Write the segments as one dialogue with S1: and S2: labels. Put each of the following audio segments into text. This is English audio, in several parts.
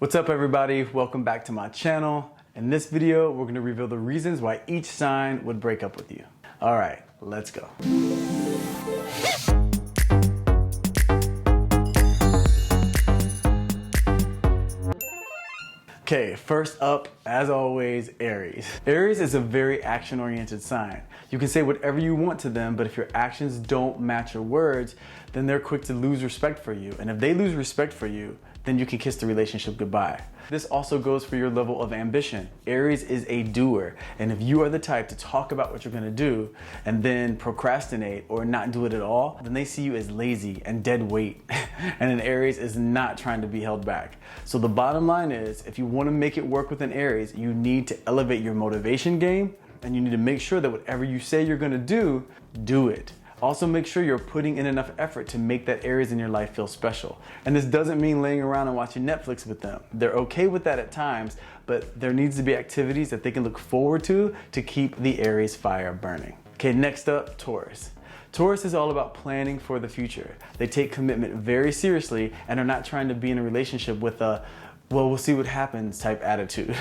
S1: What's up everybody? Welcome back to my channel. In this video, we're going to reveal the reasons why each sign would break up with you. All right, let's go. Okay, first up, as always, Aries. Aries is a very action-oriented sign. You can say whatever you want to them, but if your actions don't match your words, then they're quick to lose respect for you. And if they lose respect for you, then you can kiss the relationship goodbye. This also goes for your level of ambition. Aries is a doer, and if you are the type to talk about what you're gonna do and then procrastinate or not do it at all, then they see you as lazy and dead weight. And an Aries is not trying to be held back. So the bottom line is, if you wanna make it work with an Aries, you need to elevate your motivation game, and you need to make sure that whatever you say you're gonna do, do it. Also make sure you're putting in enough effort to make that Aries in your life feel special. And this doesn't mean laying around and watching Netflix with them. They're okay with that at times, but there needs to be activities that they can look forward to keep the Aries fire burning. Okay, next up, Taurus. Taurus is all about planning for the future. They take commitment very seriously and are not trying to be in a relationship with a well, we'll see what happens type attitude.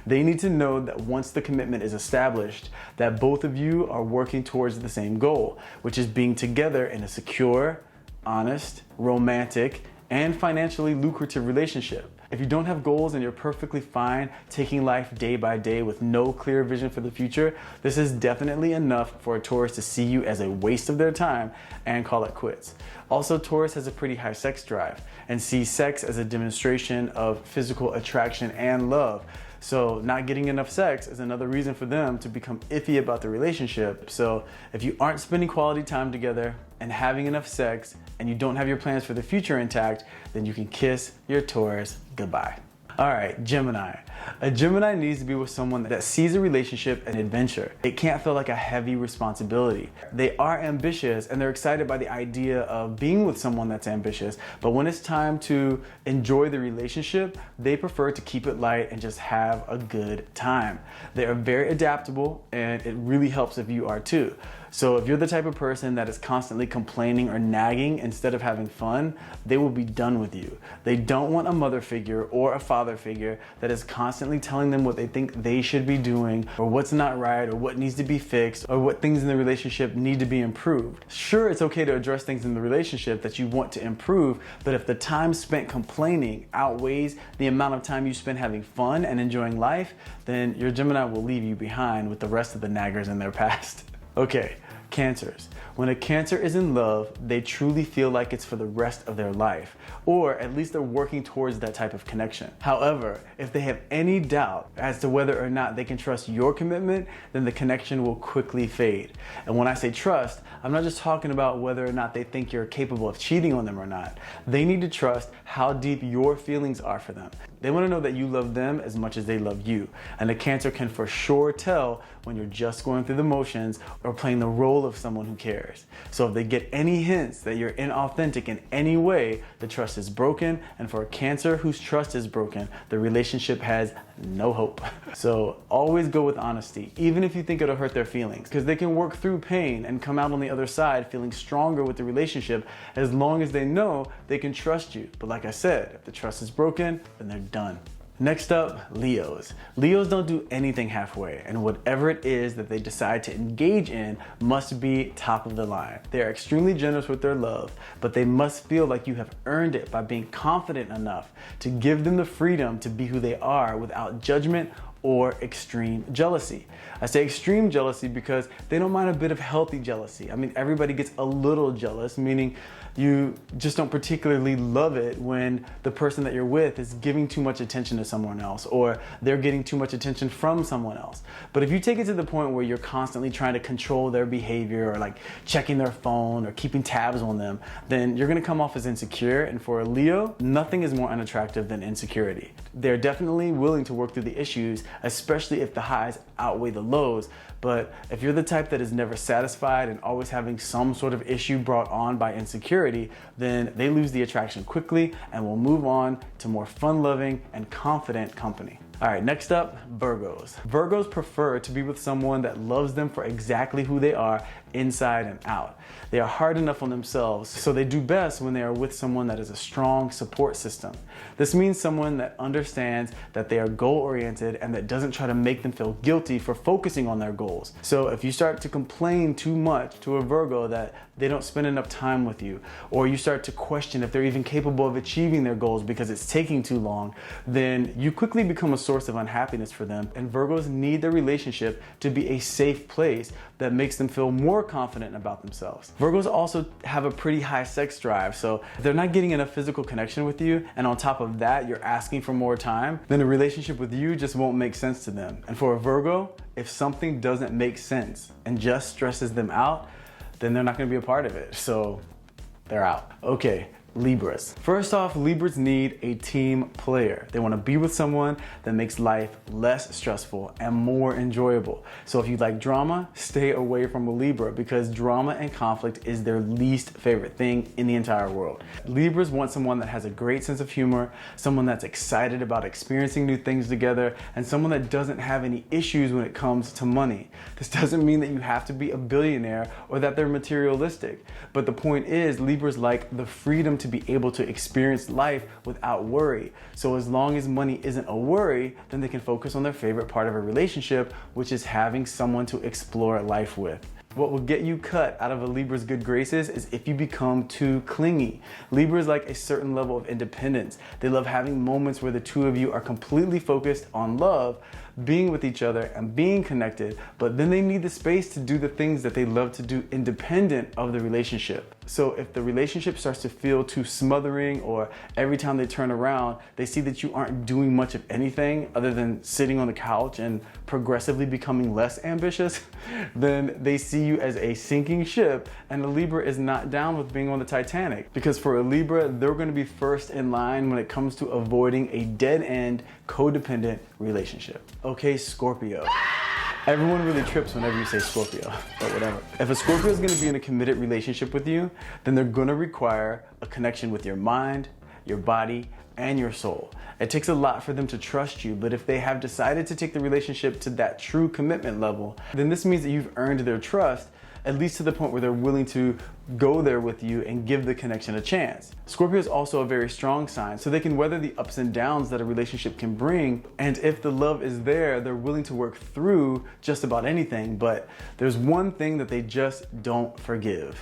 S1: They need to know that once the commitment is established, that both of you are working towards the same goal, which is being together in a secure, honest, romantic, and financially lucrative relationship. If you don't have goals and you're perfectly fine taking life day by day with no clear vision for the future, this is definitely enough for a Taurus to see you as a waste of their time and call it quits. Also, Taurus has a pretty high sex drive and sees sex as a demonstration of physical attraction and love. So not getting enough sex is another reason for them to become iffy about the relationship. So if you aren't spending quality time together and having enough sex and you don't have your plans for the future intact, then you can kiss your Taurus goodbye. All right, Gemini. A Gemini needs to be with someone that sees a relationship as an adventure. It can't feel like a heavy responsibility. They are ambitious and they're excited by the idea of being with someone that's ambitious, but when it's time to enjoy the relationship, they prefer to keep it light and just have a good time. They are very adaptable, and it really helps if you are too. So if you're the type of person that is constantly complaining or nagging instead of having fun, they will be done with you. They don't want a mother figure or a father figure that is constantly telling them what they think they should be doing, or what's not right, or what needs to be fixed, or what things in the relationship need to be improved. Sure, it's okay to address things in the relationship that you want to improve, but if the time spent complaining outweighs the amount of time you spend having fun and enjoying life, then your Gemini will leave you behind with the rest of the naggers in their past. Okay, Cancers. When a Cancer is in love, they truly feel like it's for the rest of their life, or at least they're working towards that type of connection. However, if they have any doubt as to whether or not they can trust your commitment, then the connection will quickly fade. And when I say trust, I'm not just talking about whether or not they think you're capable of cheating on them or not. They need to trust how deep your feelings are for them. They want to know that you love them as much as they love you. And a Cancer can for sure tell when you're just going through the motions or playing the role of someone who cares. So if they get any hints that you're inauthentic in any way, the trust is broken. And for a Cancer whose trust is broken, the relationship has no hope. So always go with honesty, even if you think it'll hurt their feelings, because they can work through pain and come out on the other side feeling stronger with the relationship as long as they know they can trust you. But like I said, if the trust is broken, then they're done. Next up, Leos. Leos don't do anything halfway, and whatever it is that they decide to engage in must be top of the line. They are extremely generous with their love, but they must feel like you have earned it by being confident enough to give them the freedom to be who they are without judgment or extreme jealousy. I say extreme jealousy because they don't mind a bit of healthy jealousy. I mean, everybody gets a little jealous, meaning you just don't particularly love it when the person that you're with is giving too much attention to someone else, or they're getting too much attention from someone else. But if you take it to the point where you're constantly trying to control their behavior, or like checking their phone or keeping tabs on them, then you're gonna come off as insecure. And for a Leo, nothing is more unattractive than insecurity. They're definitely willing to work through the issues, especially if the highs outweigh the lows. But if you're the type that is never satisfied and always having some sort of issue brought on by insecurity, then they lose the attraction quickly and will move on to more fun-loving and confident company. All right, next up, Virgos. Virgos prefer to be with someone that loves them for exactly who they are, inside and out. They are hard enough on themselves, so they do best when they are with someone that is a strong support system. This means someone that understands that they are goal-oriented and that doesn't try to make them feel guilty for focusing on their goals. So if you start to complain too much to a Virgo that they don't spend enough time with you, or you start to question if they're even capable of achieving their goals because it's taking too long, then you quickly become a source of unhappiness for them. And Virgos need their relationship to be a safe place that makes them feel more confident about themselves. Virgos also have a pretty high sex drive, so if they're not getting enough physical connection with you, and on top of that, you're asking for more time, then a relationship with you just won't make sense to them. And for a Virgo, if something doesn't make sense and just stresses them out, then they're not gonna be a part of it, so they're out. Okay, Libras. First off, Libras need a team player. They want to be with someone that makes life less stressful and more enjoyable. So if you like drama, stay away from a Libra, because drama and conflict is their least favorite thing in the entire world. Libras want someone that has a great sense of humor, someone that's excited about experiencing new things together, and someone that doesn't have any issues when it comes to money. This doesn't mean that you have to be a billionaire or that they're materialistic, but the point is Libras like the freedom to be able to experience life without worry. So as long as money isn't a worry, then they can focus on their favorite part of a relationship, which is having someone to explore life with. What will get you cut out of a Libra's good graces is if you become too clingy. Libras like a certain level of independence. They love having moments where the two of you are completely focused on love, being with each other and being connected, but then they need the space to do the things that they love to do independent of the relationship. So if the relationship starts to feel too smothering, or every time they turn around, they see that you aren't doing much of anything other than sitting on the couch and progressively becoming less ambitious, then they see you as a sinking ship, and a Libra is not down with being on the Titanic. Because for a Libra, they're gonna be first in line when it comes to avoiding a dead-end, codependent relationship. Okay, Scorpio. Everyone really trips whenever you say Scorpio, but whatever. If a Scorpio is gonna be in a committed relationship with you, then they're gonna require a connection with your mind, your body, and your soul. It takes a lot for them to trust you, but if they have decided to take the relationship to that true commitment level, then this means that you've earned their trust, at least to the point where they're willing to go there with you and give the connection a chance. Scorpio is also a very strong sign, so they can weather the ups and downs that a relationship can bring, and if the love is there, they're willing to work through just about anything, but there's one thing that they just don't forgive,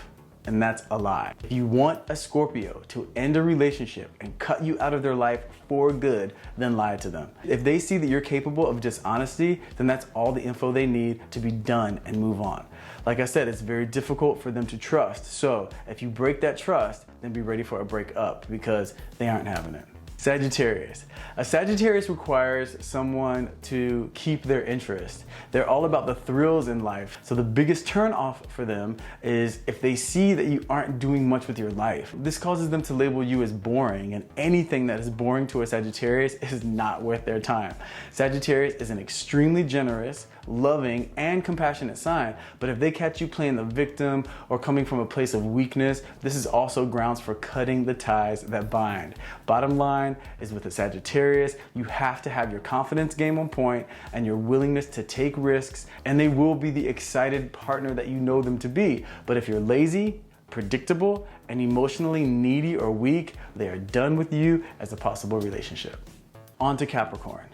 S1: and that's a lie. If you want a Scorpio to end a relationship and cut you out of their life for good, then lie to them. If they see that you're capable of dishonesty, then that's all the info they need to be done and move on. Like I said, it's very difficult for them to trust. So if you break that trust, then be ready for a breakup, because they aren't having it. Sagittarius. A Sagittarius requires someone to keep their interest. They're all about the thrills in life. So the biggest turn off for them is if they see that you aren't doing much with your life. This causes them to label you as boring, and anything that is boring to a Sagittarius is not worth their time. Sagittarius is an extremely generous, loving, and compassionate sign, but if they catch you playing the victim or coming from a place of weakness, this is also grounds for cutting the ties that bind. Bottom line is, with a Sagittarius, you have to have your confidence game on point and your willingness to take risks, and they will be the excited partner that you know them to be. But if you're lazy, predictable, and emotionally needy or weak, they are done with you as a possible relationship. On to Capricorn.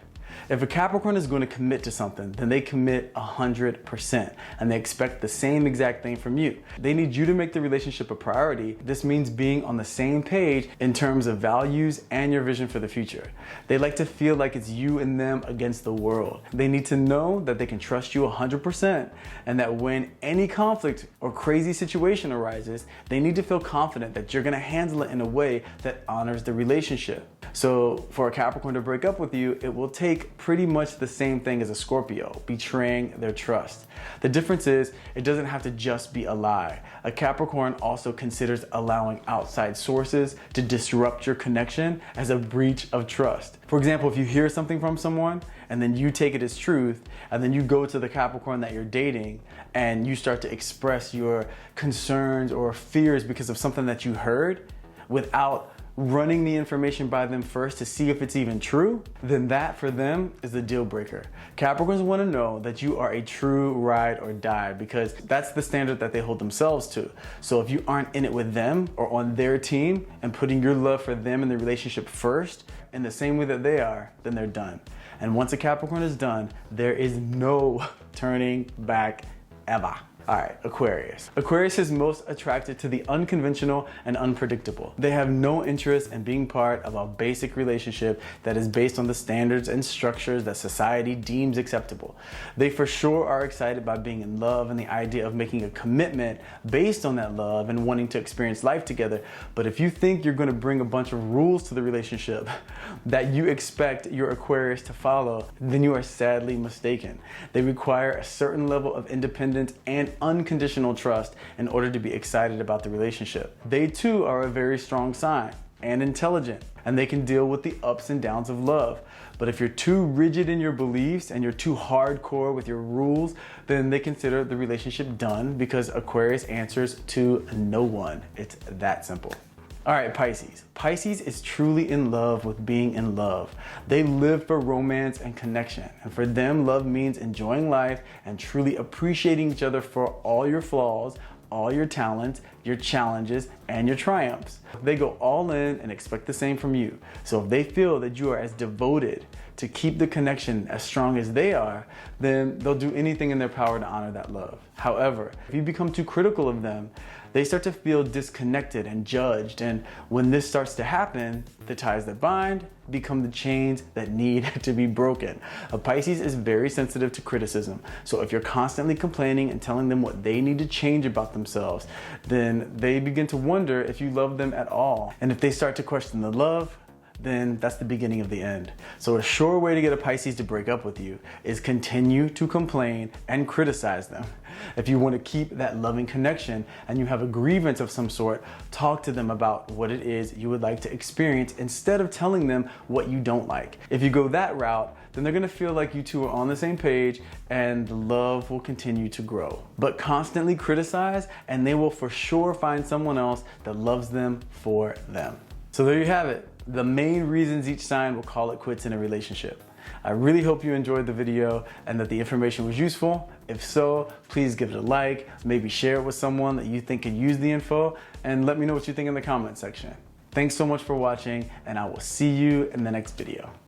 S1: If a Capricorn is going to commit to something, then they commit 100%, and they expect the same exact thing from you. They need you to make the relationship a priority. This means being on the same page in terms of values and your vision for the future. They like to feel like it's you and them against the world. They need to know that they can trust you 100%, and that when any conflict or crazy situation arises, they need to feel confident that you're going to handle it in a way that honors the relationship. So for a Capricorn to break up with you, it will take pretty much the same thing as a Scorpio, betraying their trust. The difference is, it doesn't have to just be a lie. A Capricorn also considers allowing outside sources to disrupt your connection as a breach of trust. For example, if you hear something from someone and then you take it as truth, and then you go to the Capricorn that you're dating and you start to express your concerns or fears because of something that you heard without running the information by them first to see if it's even true, then that for them is a deal breaker. Capricorns want to know that you are a true ride or die because that's the standard that they hold themselves to. So if you aren't in it with them or on their team and putting your love for them and the relationship first in the same way that they are, then they're done. And once a Capricorn is done, there is no turning back ever. All right, Aquarius. Aquarius is most attracted to the unconventional and unpredictable. They have no interest in being part of a basic relationship that is based on the standards and structures that society deems acceptable. They for sure are excited by being in love and the idea of making a commitment based on that love and wanting to experience life together. But if you think you're gonna bring a bunch of rules to the relationship that you expect your Aquarius to follow, then you are sadly mistaken. They require a certain level of independence and unconditional trust in order to be excited about the relationship. They too are a very strong sign and intelligent, and they can deal with the ups and downs of love. But if you're too rigid in your beliefs and you're too hardcore with your rules, then they consider the relationship done because Aquarius answers to no one. It's that simple. All right, Pisces. Pisces is truly in love with being in love. They live for romance and connection. And for them, love means enjoying life and truly appreciating each other for all your flaws, all your talents, your challenges, and your triumphs. They go all in and expect the same from you. So if they feel that you are as devoted to keep the connection as strong as they are, then they'll do anything in their power to honor that love. However, if you become too critical of them, they start to feel disconnected and judged. And when this starts to happen, the ties that bind become the chains that need to be broken. A Pisces is very sensitive to criticism. So if you're constantly complaining and telling them what they need to change about themselves, then they begin to wonder if you love them at all. And if they start to question the love, then that's the beginning of the end. So a sure way to get a Pisces to break up with you is continue to complain and criticize them. If you want to keep that loving connection and you have a grievance of some sort, talk to them about what it is you would like to experience instead of telling them what you don't like. If you go that route, then they're gonna feel like you two are on the same page and the love will continue to grow. But constantly criticize and they will for sure find someone else that loves them for them. So there you have it. The main reasons each sign will call it quits in a relationship. I really hope you enjoyed the video and that the information was useful. If so, please give it a like, maybe share it with someone that you think could use the info, and let me know what you think in the comment section. Thanks so much for watching, and I will see you in the next video.